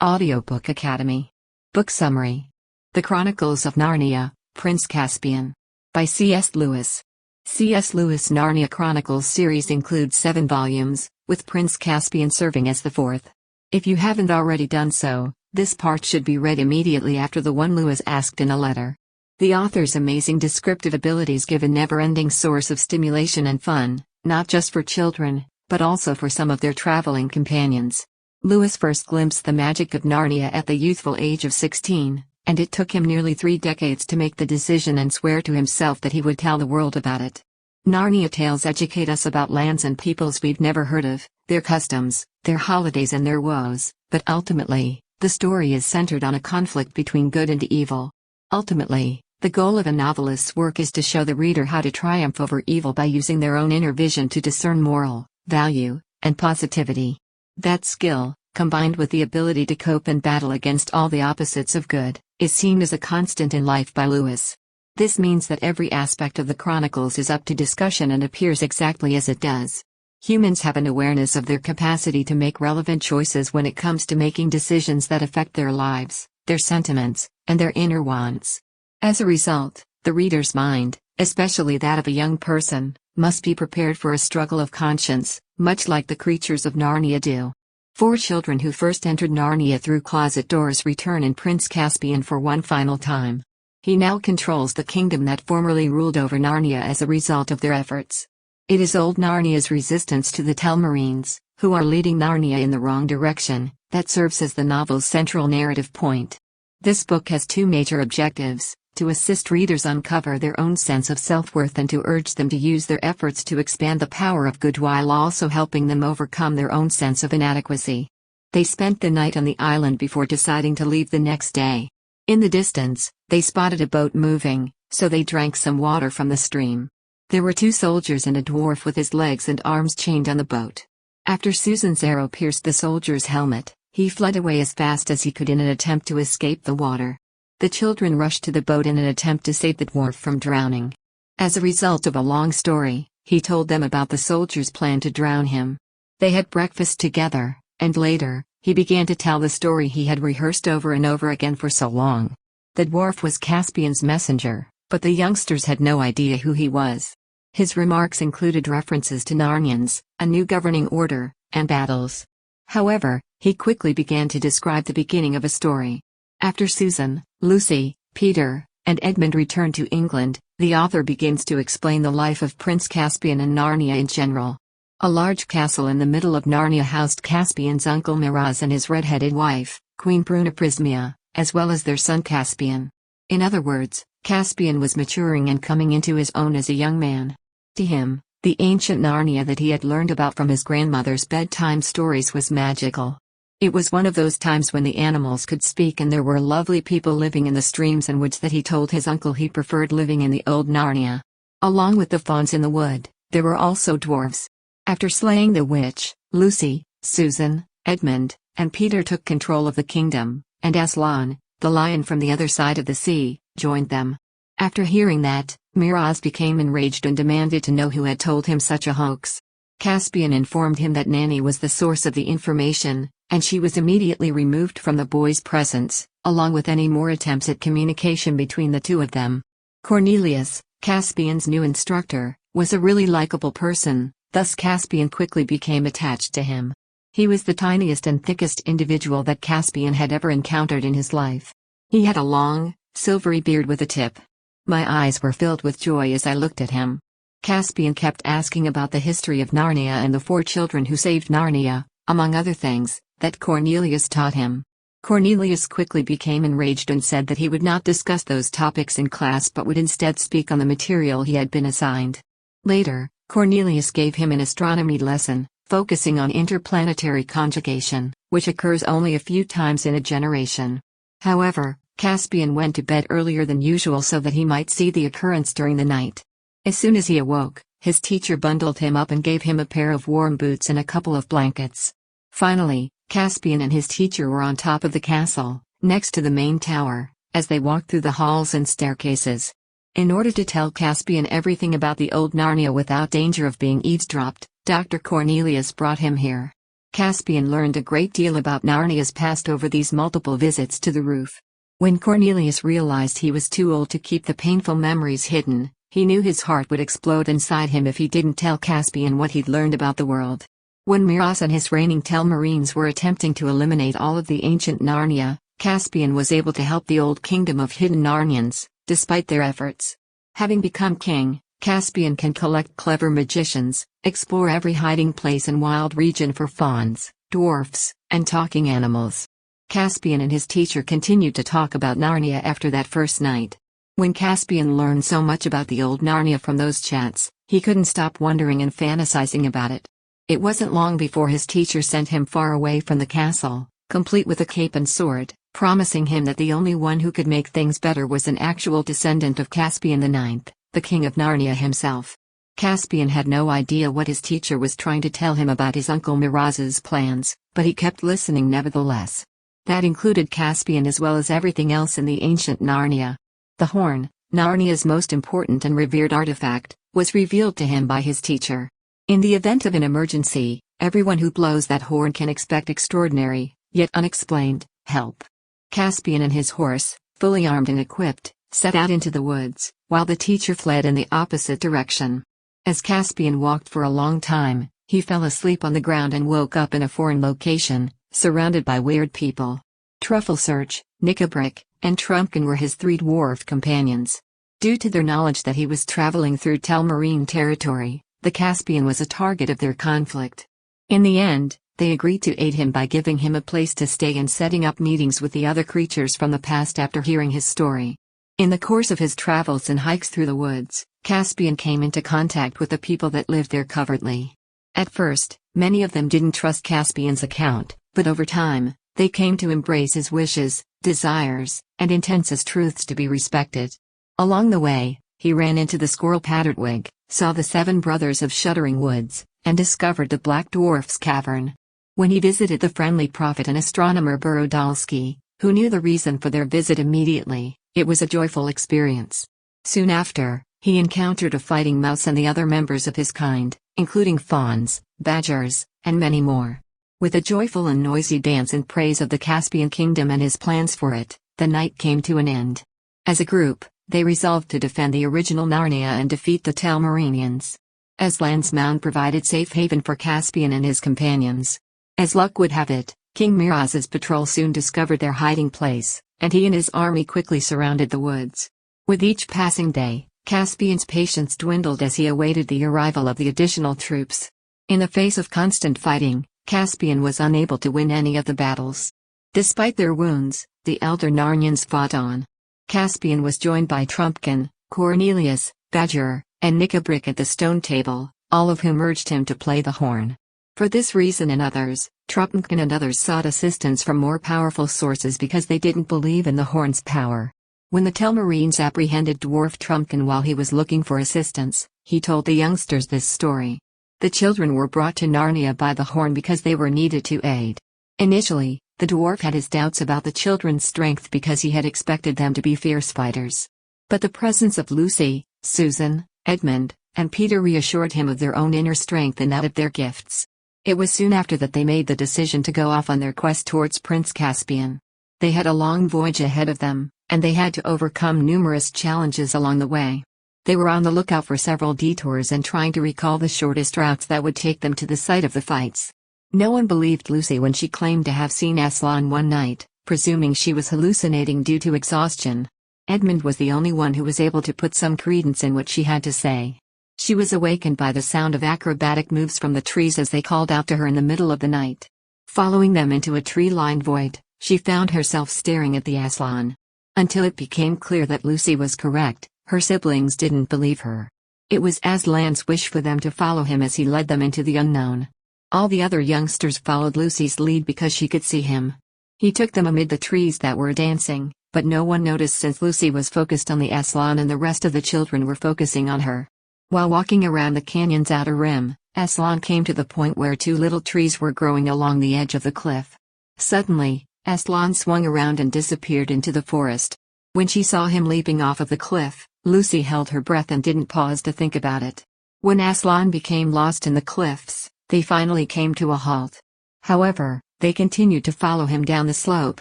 Audiobook Academy. Book Summary. The Chronicles of Narnia, Prince Caspian. By C.S. Lewis. C.S. Lewis' Narnia Chronicles series includes 7 volumes, with Prince Caspian serving as the 4th. If you haven't already done so, this part should be read immediately after the one Lewis asked in a letter. The author's amazing descriptive abilities give a never-ending source of stimulation and fun, not just for children, but also for some of their traveling companions. Lewis first glimpsed the magic of Narnia at the youthful age of 16, and it took him nearly 3 decades to make the decision and swear to himself that he would tell the world about it. Narnia tales educate us about lands and peoples we've never heard of, their customs, their holidays and their woes, but ultimately, the story is centered on a conflict between good and evil. Ultimately, the goal of a novelist's work is to show the reader how to triumph over evil by using their own inner vision to discern moral value and positivity. That skill, combined with the ability to cope and battle against all the opposites of good, is seen as a constant in life by Lewis. This means that every aspect of the Chronicles is up to discussion and appears exactly as it does. Humans have an awareness of their capacity to make relevant choices when it comes to making decisions that affect their lives, their sentiments, and their inner wants. As a result, the reader's mind, especially that of a young person, must be prepared for a struggle of conscience, much like the creatures of Narnia do. 4 children who first entered Narnia through closet doors return in Prince Caspian for one final time. He now controls the kingdom that formerly ruled over Narnia as a result of their efforts. It is old Narnia's resistance to the Telmarines, who are leading Narnia in the wrong direction, that serves as the novel's central narrative point. This book has 2 major objectives: to assist readers uncover their own sense of self-worth and to urge them to use their efforts to expand the power of good while also helping them overcome their own sense of inadequacy. They spent the night on the island before deciding to leave the next day. In the distance, they spotted a boat moving, so they drank some water from the stream. There were 2 soldiers and a dwarf with his legs and arms chained on the boat. After Susan's arrow pierced the soldier's helmet, he fled away as fast as he could in an attempt to escape the water. The children rushed to the boat in an attempt to save the dwarf from drowning. As a result of a long story, he told them about the soldier's plan to drown him. They had breakfast together, and later, he began to tell the story he had rehearsed over and over again for so long. The dwarf was Caspian's messenger, but the youngsters had no idea who he was. His remarks included references to Narnians, a new governing order, and battles. However, he quickly began to describe the beginning of a story. After Susan, Lucy, Peter, and Edmund returned to England, the author begins to explain the life of Prince Caspian and Narnia in general. A large castle in the middle of Narnia housed Caspian's uncle Miraz and his red-headed wife, Queen Brunaprismia, as well as their son Caspian. In other words, Caspian was maturing and coming into his own as a young man. To him, the ancient Narnia that he had learned about from his grandmother's bedtime stories was magical. It was one of those times when the animals could speak and there were lovely people living in the streams and woods that he told his uncle he preferred living in the old Narnia. Along with the fauns in the wood, there were also dwarves. After slaying the witch, Lucy, Susan, Edmund, and Peter took control of the kingdom, and Aslan, the lion from the other side of the sea, joined them. After hearing that, Miraz became enraged and demanded to know who had told him such a hoax. Caspian informed him that Nanny was the source of the information, and she was immediately removed from the boy's presence, along with any more attempts at communication between the 2 of them. Cornelius, Caspian's new instructor, was a really likable person, thus Caspian quickly became attached to him. He was the tiniest and thickest individual that Caspian had ever encountered in his life. He had a long, silvery beard with a tip. My eyes were filled with joy as I looked at him. Caspian kept asking about the history of Narnia and the 4 children who saved Narnia, among other things, that Cornelius taught him. Cornelius quickly became enraged and said that he would not discuss those topics in class but would instead speak on the material he had been assigned. Later, Cornelius gave him an astronomy lesson, focusing on interplanetary conjugation, which occurs only a few times in a generation. However, Caspian went to bed earlier than usual so that he might see the occurrence during the night. As soon as he awoke, his teacher bundled him up and gave him a pair of warm boots and a couple of blankets. Finally, Caspian and his teacher were on top of the castle, next to the main tower, as they walked through the halls and staircases. In order to tell Caspian everything about the old Narnia without danger of being eavesdropped, Dr. Cornelius brought him here. Caspian learned a great deal about Narnia's past over these multiple visits to the roof. When Cornelius realized he was too old to keep the painful memories hidden, he knew his heart would explode inside him if he didn't tell Caspian what he'd learned about the world. When Miraz and his reigning Telmarines were attempting to eliminate all of the ancient Narnia, Caspian was able to help the old kingdom of hidden Narnians, despite their efforts. Having become king, Caspian can collect clever magicians, explore every hiding place and wild region for fauns, dwarfs, and talking animals. Caspian and his teacher continued to talk about Narnia after that first night. When Caspian learned so much about the old Narnia from those chats, he couldn't stop wondering and fantasizing about it. It wasn't long before his teacher sent him far away from the castle, complete with a cape and sword, promising him that the only one who could make things better was an actual descendant of Caspian IX, the king of Narnia himself. Caspian had no idea what his teacher was trying to tell him about his uncle Miraz's plans, but he kept listening nevertheless. That included Caspian as well as everything else in the ancient Narnia. The horn, Narnia's most important and revered artifact, was revealed to him by his teacher. In the event of an emergency, everyone who blows that horn can expect extraordinary, yet unexplained, help. Caspian and his horse, fully armed and equipped, set out into the woods, while the teacher fled in the opposite direction. As Caspian walked for a long time, he fell asleep on the ground and woke up in a foreign location, surrounded by weird people. Trufflesearch, Nickabrick, and Trumpkin were his three dwarf companions. Due to their knowledge that he was traveling through Telmarine territory, the Caspian was a target of their conflict. In the end, they agreed to aid him by giving him a place to stay and setting up meetings with the other creatures from the past after hearing his story. In the course of his travels and hikes through the woods, Caspian came into contact with the people that lived there covertly. At first, many of them didn't trust Caspian's account, but over time, they came to embrace his wishes, desires, and intents as truths to be respected. Along the way, he ran into the squirrel Pattertwig, saw the 7 brothers of Shuddering Woods, and discovered the Black Dwarf's Cavern. When he visited the friendly prophet and astronomer Borodalski, who knew the reason for their visit immediately, it was a joyful experience. Soon after, he encountered a fighting mouse and the other members of his kind, including fawns, badgers, and many more. With a joyful and noisy dance in praise of the Caspian kingdom and his plans for it, the night came to an end. As a group, they resolved to defend the original Narnia and defeat the Telmarinians. Aslan's Mound provided safe haven for Caspian and his companions. As luck would have it, King Miraz's patrol soon discovered their hiding place, and he and his army quickly surrounded the woods. With each passing day, Caspian's patience dwindled as he awaited the arrival of the additional troops. In the face of constant fighting, Caspian was unable to win any of the battles. Despite their wounds, the elder Narnians fought on. Caspian was joined by Trumpkin, Cornelius, Badger, and Nickabrick at the stone table, all of whom urged him to play the horn. For this reason and others, Trumpkin and others sought assistance from more powerful sources because they didn't believe in the horn's power. When the Telmarines apprehended Dwarf Trumpkin while he was looking for assistance, he told the youngsters this story. The children were brought to Narnia by the horn because they were needed to aid. Initially, the dwarf had his doubts about the children's strength because he had expected them to be fierce fighters. But the presence of Lucy, Susan, Edmund, and Peter reassured him of their own inner strength and that of their gifts. It was soon after that they made the decision to go off on their quest towards Prince Caspian. They had a long voyage ahead of them, and they had to overcome numerous challenges along the way. They were on the lookout for several detours and trying to recall the shortest routes that would take them to the site of the fights. No one believed Lucy when she claimed to have seen Aslan one night, presuming she was hallucinating due to exhaustion. Edmund was the only one who was able to put some credence in what she had to say. She was awakened by the sound of acrobatic moves from the trees as they called out to her in the middle of the night. Following them into a tree-lined void, she found herself staring at the Aslan. Until it became clear that Lucy was correct, her siblings didn't believe her. It was Aslan's wish for them to follow him as he led them into the unknown. All the other youngsters followed Lucy's lead because she could see him. He took them amid the trees that were dancing, but no one noticed since Lucy was focused on the Aslan and the rest of the children were focusing on her. While walking around the canyon's outer rim, Aslan came to the point where 2 little trees were growing along the edge of the cliff. Suddenly, Aslan swung around and disappeared into the forest. When she saw him leaping off of the cliff, Lucy held her breath and didn't pause to think about it. When Aslan became lost in the cliffs, they finally came to a halt. However, they continued to follow him down the slope,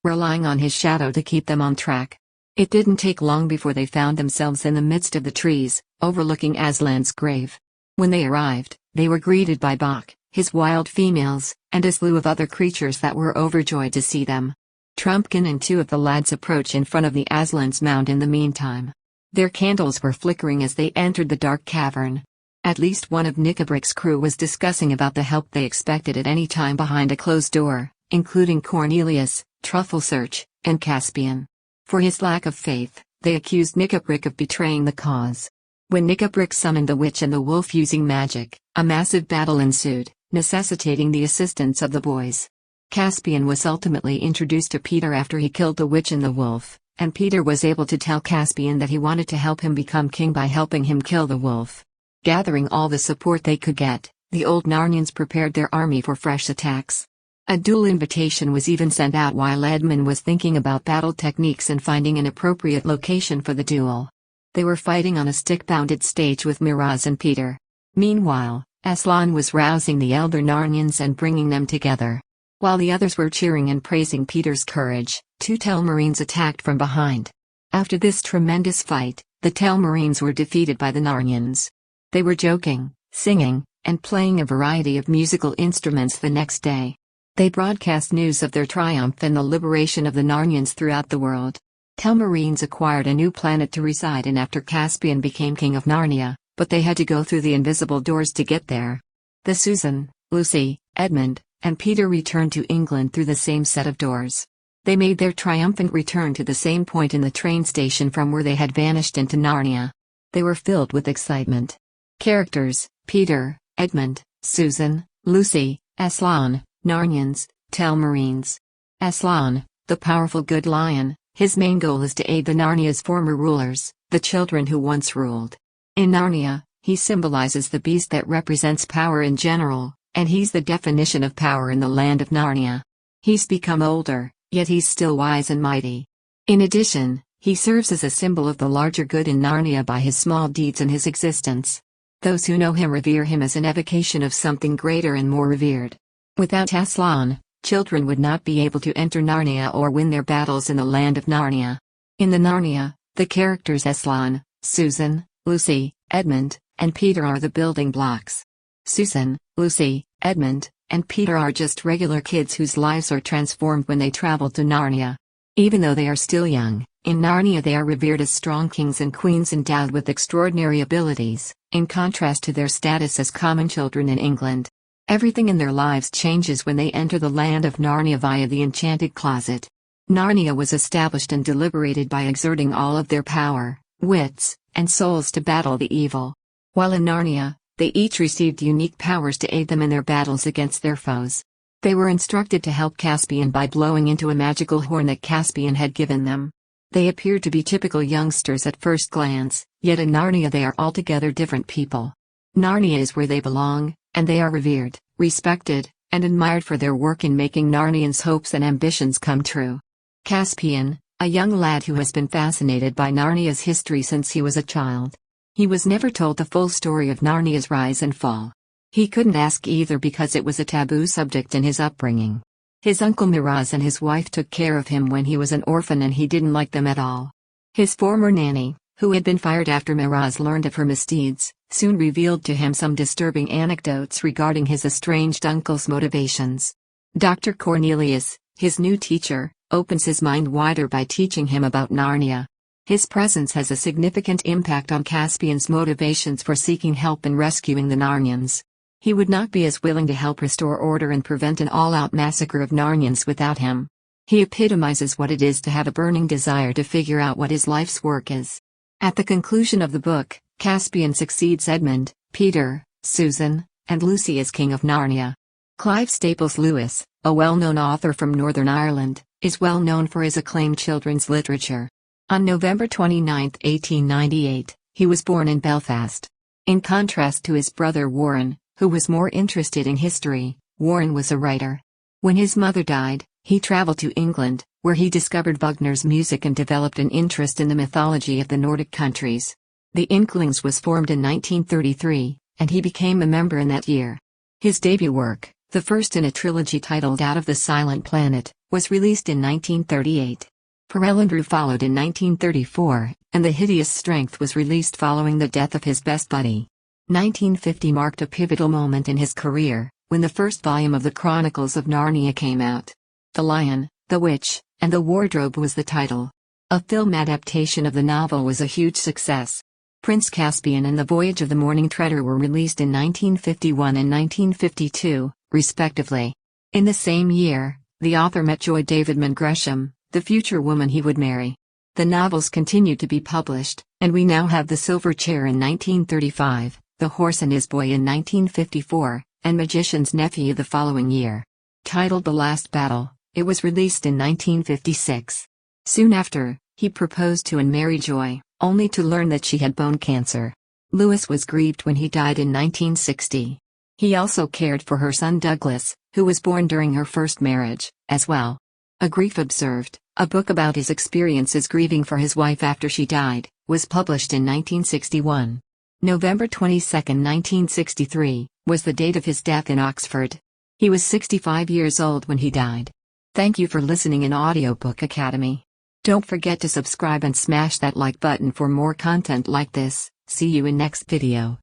relying on his shadow to keep them on track. It didn't take long before they found themselves in the midst of the trees, overlooking Aslan's grave. When they arrived, they were greeted by Bok, his wild females, and a slew of other creatures that were overjoyed to see them. Trumpkin and two of the lads approached in front of the Aslan's mound in the meantime. Their candles were flickering as they entered the dark cavern. At least one of Nickabrick's crew was discussing about the help they expected at any time behind a closed door, including Cornelius, Trufflesearch, and Caspian. For his lack of faith, they accused Nickabrick of betraying the cause. When Nickabrick summoned the witch and the wolf using magic, a massive battle ensued, necessitating the assistance of the boys. Caspian was ultimately introduced to Peter after he killed the witch and the wolf, and Peter was able to tell Caspian that he wanted to help him become king by helping him kill the wolf. Gathering all the support they could get, the old Narnians prepared their army for fresh attacks. A duel invitation was even sent out while Edmund was thinking about battle techniques and finding an appropriate location for the duel. They were fighting on a stick-bounded stage with Miraz and Peter. Meanwhile, Aslan was rousing the elder Narnians and bringing them together. While the others were cheering and praising Peter's courage, two Telmarines attacked from behind. After this tremendous fight, the Telmarines were defeated by the Narnians. They were joking, singing, and playing a variety of musical instruments the next day. They broadcast news of their triumph and the liberation of the Narnians throughout the world. Telmarines acquired a new planet to reside in after Caspian became king of Narnia, but they had to go through the invisible doors to get there. The Susan, Lucy, Edmund, and Peter returned to England through the same set of doors. They made their triumphant return to the same point in the train station from where they had vanished into Narnia. They were filled with excitement. Characters: Peter, Edmund, Susan, Lucy, Aslan, Narnians, Telmarines. Aslan, the powerful good lion, his main goal is to aid the Narnia's former rulers, the children who once ruled. In Narnia, he symbolizes the beast that represents power in general, and he's the definition of power in the land of Narnia. He's become older, yet he's still wise and mighty. In addition, he serves as a symbol of the larger good in Narnia by his small deeds and his existence. Those who know him revere him as an evocation of something greater and more revered. Without Aslan, children would not be able to enter Narnia or win their battles in the land of Narnia. In the Narnia, the characters Aslan, Susan, Lucy, Edmund, and Peter are the building blocks. Susan, Lucy, Edmund, and Peter are just regular kids whose lives are transformed when they travel to Narnia. Even though they are still young, in Narnia they are revered as strong kings and queens endowed with extraordinary abilities, in contrast to their status as common children in England. Everything in their lives changes when they enter the land of Narnia via the enchanted closet. Narnia was established and deliberated by exerting all of their power, wits, and souls to battle the evil. While in Narnia, they each received unique powers to aid them in their battles against their foes. They were instructed to help Caspian by blowing into a magical horn that Caspian had given them. They appeared to be typical youngsters at first glance, yet in Narnia they are altogether different people. Narnia is where they belong, and they are revered, respected, and admired for their work in making Narnians' hopes and ambitions come true. Caspian, a young lad who has been fascinated by Narnia's history since he was a child. He was never told the full story of Narnia's rise and fall. He couldn't ask either because it was a taboo subject in his upbringing. His uncle Miraz and his wife took care of him when he was an orphan and he didn't like them at all. His former nanny, who had been fired after Miraz learned of her misdeeds, soon revealed to him some disturbing anecdotes regarding his estranged uncle's motivations. Dr. Cornelius, his new teacher, opens his mind wider by teaching him about Narnia. His presence has a significant impact on Caspian's motivations for seeking help and rescuing the Narnians. He would not be as willing to help restore order and prevent an all-out massacre of Narnians without him. He epitomizes what it is to have a burning desire to figure out what his life's work is. At the conclusion of the book, Caspian succeeds Edmund, Peter, Susan, and Lucy as King of Narnia. Clive Staples Lewis, a well-known author from Northern Ireland, is well known for his acclaimed children's literature. On November 29, 1898, he was born in Belfast. In contrast to his brother Warren, who was more interested in history, Warren was a writer. When his mother died, he traveled to England, where he discovered Wagner's music and developed an interest in the mythology of the Nordic countries. The Inklings was formed in 1933, and he became a member in that year. His debut work, The first in a trilogy titled Out of the Silent Planet, was released in 1938. Perelandru followed in 1934, and The Hideous Strength was released following the death of his best buddy. 1950 marked a pivotal moment in his career, when the first volume of the Chronicles of Narnia came out. The Lion, the Witch, and the Wardrobe was the title. A film adaptation of the novel was a huge success. Prince Caspian and The Voyage of the Morning Treader were released in 1951 and 1952, respectively. In the same year, the author met Joy Davidman Gresham, the future woman he would marry. The novels continued to be published, and we now have The Silver Chair in 1935, The Horse and His Boy in 1954, and Magician's Nephew the following year. Titled The Last Battle, it was released in 1956. Soon after, he proposed to and married Joy, only to learn that she had bone cancer. Lewis was grieved when he died in 1960. He also cared for her son Douglas, who was born during her first marriage, as well. A Grief Observed, a book about his experiences grieving for his wife after she died, was published in 1961. November 22, 1963, was the date of his death in Oxford. He was 65 years old when he died. Thank you for listening in Audiobook Academy. Don't forget to subscribe and smash that like button for more content like this. See you in next video.